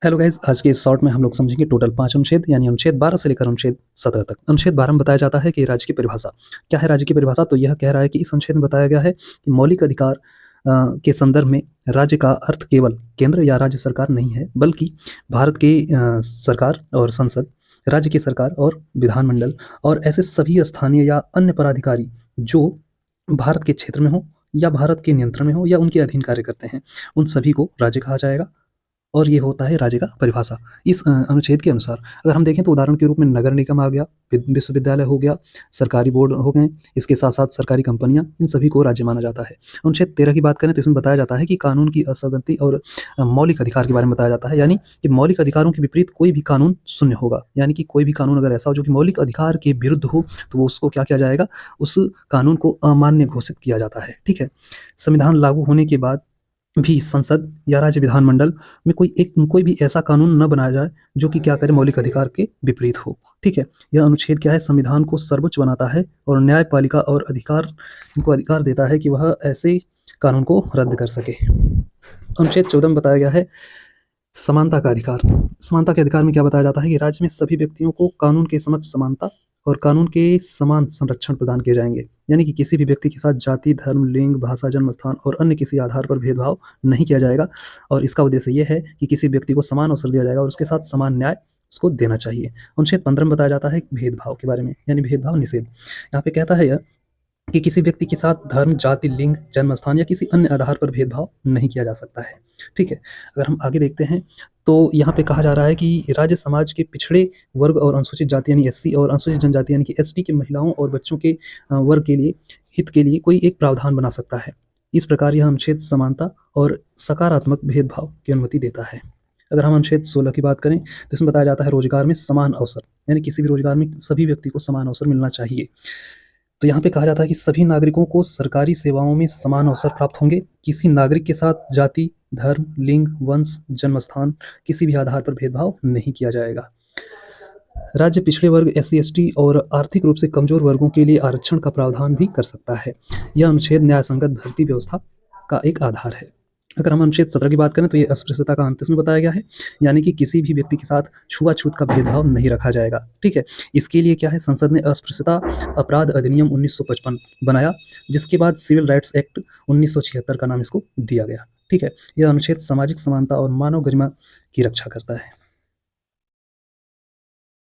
Hello guys, आज के इस शॉर्ट में हम लोग समझेंगे टोटल 5 अनुच्छेद यानी अनुच्छेद 12 से लेकर अनुच्छेद 17 तक। अनुच्छेद 12 में बताया जाता है कि राज्य की परिभाषा। क्या है राज्य की परिभाषा? तो यह कह रहा है कि इस अनुच्छेद में बताया गया है कि मौलिक अधिकार के संदर्भ में राज्य का अर्थ केवल केंद्र या राज्य सरकार नहीं है, बल्कि भारत की सरकार और संसद, राज्य की सरकार और विधानमंडल और ऐसे सभी स्थानीय या अन्य पदाधिकारी जो भारत के क्षेत्र में हो या भारत के नियंत्रण में हो या उनके अधीन कार्य करते हैं, उन सभी को राज्य कहा जाएगा। और ये होता है राज्य का परिभाषा। इस अनुच्छेद के अनुसार अगर हम देखें तो उदाहरण के रूप में नगर निगम आ गया, विश्वविद्यालय हो गया, सरकारी बोर्ड हो गए, इसके साथ-साथ सरकारी कंपनियाँ, इन सभी को राज्य माना जाता है। अनुच्छेद 13 की बात करें तो इसमें बताया जाता है कि कानून की असंगति और मौलिक अधिकार के बारे में बताया जाता है, यानी कि मौलिक अधिकारों के विपरीत कोई भी कानून शून्य होगा। यानी कि कोई भी कानून अगर ऐसा हो जो कि मौलिक अधिकार के विरुद्ध हो, तो वो उसको क्या किया जाएगा? उस कानून को अमान्य घोषित किया जाता है। ठीक है? संविधान लागू होने के बाद भी संसद या राज्य विधानमंडल में कोई भी ऐसा कानून न बनाया जाए जो कि क्या करे, मौलिक अधिकार के विपरीत हो। ठीक है? यह अनुच्छेद क्या है, संविधान को सर्वोच्च बनाता है और न्यायपालिका और इनको अधिकार देता है कि वह ऐसे कानून को रद्द कर सके। अनुच्छेद 14 में बताया गया है समानता का अधिकार। समानता के अधिकार में क्या बताया जाता है कि राज्य में सभी व्यक्तियों को कानून के समक्ष समानता और कानून के समान संरक्षण प्रदान किए जाएंगे। यानी कि किसी भी व्यक्ति के साथ जाति, धर्म, लिंग, भाषा, जन्म स्थान और अन्य किसी आधार पर भेदभाव नहीं किया जाएगा। और इसका उद्देश्य ये है कि किसी व्यक्ति को समान अवसर दिया जाएगा और उसके साथ समान न्याय उसको देना चाहिए। अनुच्छेद 15 में बताया जाता है भेदभाव के बारे में, यानी भेदभाव निषेध। यहाँ पे कहता है यह कि किसी व्यक्ति के साथ धर्म, जाति, लिंग, जन्म स्थान या किसी अन्य आधार पर भेदभाव नहीं किया जा सकता है। ठीक है? अगर हम आगे देखते हैं तो यहाँ पे कहा जा रहा है कि राज्य समाज के पिछड़े वर्ग और अनुसूचित जाति यानी एससी और अनुसूचित जनजाति यानी कि एसटी के महिलाओं और बच्चों के वर्ग के लिए हित के लिए कोई एक प्रावधान बना सकता है। इस प्रकार यह अनुच्छेद समानता और सकारात्मक भेदभाव की अनुमति देता है। अगर हम अनुच्छेद 16 की बात करें तो इसमें बताया जाता है रोजगार में समान अवसर, यानी किसी भी रोजगार में सभी व्यक्ति को समान अवसर मिलना चाहिए। तो यहाँ पे कहा जाता है कि सभी नागरिकों को सरकारी सेवाओं में समान अवसर प्राप्त होंगे। किसी नागरिक के साथ जाति, धर्म, लिंग, वंश, जन्म स्थान किसी भी आधार पर भेदभाव नहीं किया जाएगा। राज्य पिछड़े वर्ग, एससी, एसटी और आर्थिक रूप से कमजोर वर्गों के लिए आरक्षण का प्रावधान भी कर सकता है। यह अनुच्छेद न्यायसंगत भर्ती व्यवस्था का एक आधार है। अगर हम अनुच्छेद 17 की बात करें तो ये अस्पृश्यता का अंत इसमें बताया गया है, यानी कि किसी भी व्यक्ति के साथ छुआछूत का भेदभाव नहीं रखा जाएगा। ठीक है? इसके लिए क्या है, संसद ने अस्पृश्यता अपराध अधिनियम 1955 बनाया, जिसके बाद सिविल राइट्स एक्ट 1976 का नाम इसको दिया गया। ठीक है? यह अनुच्छेद सामाजिक समानता और मानव गरिमा की रक्षा करता है।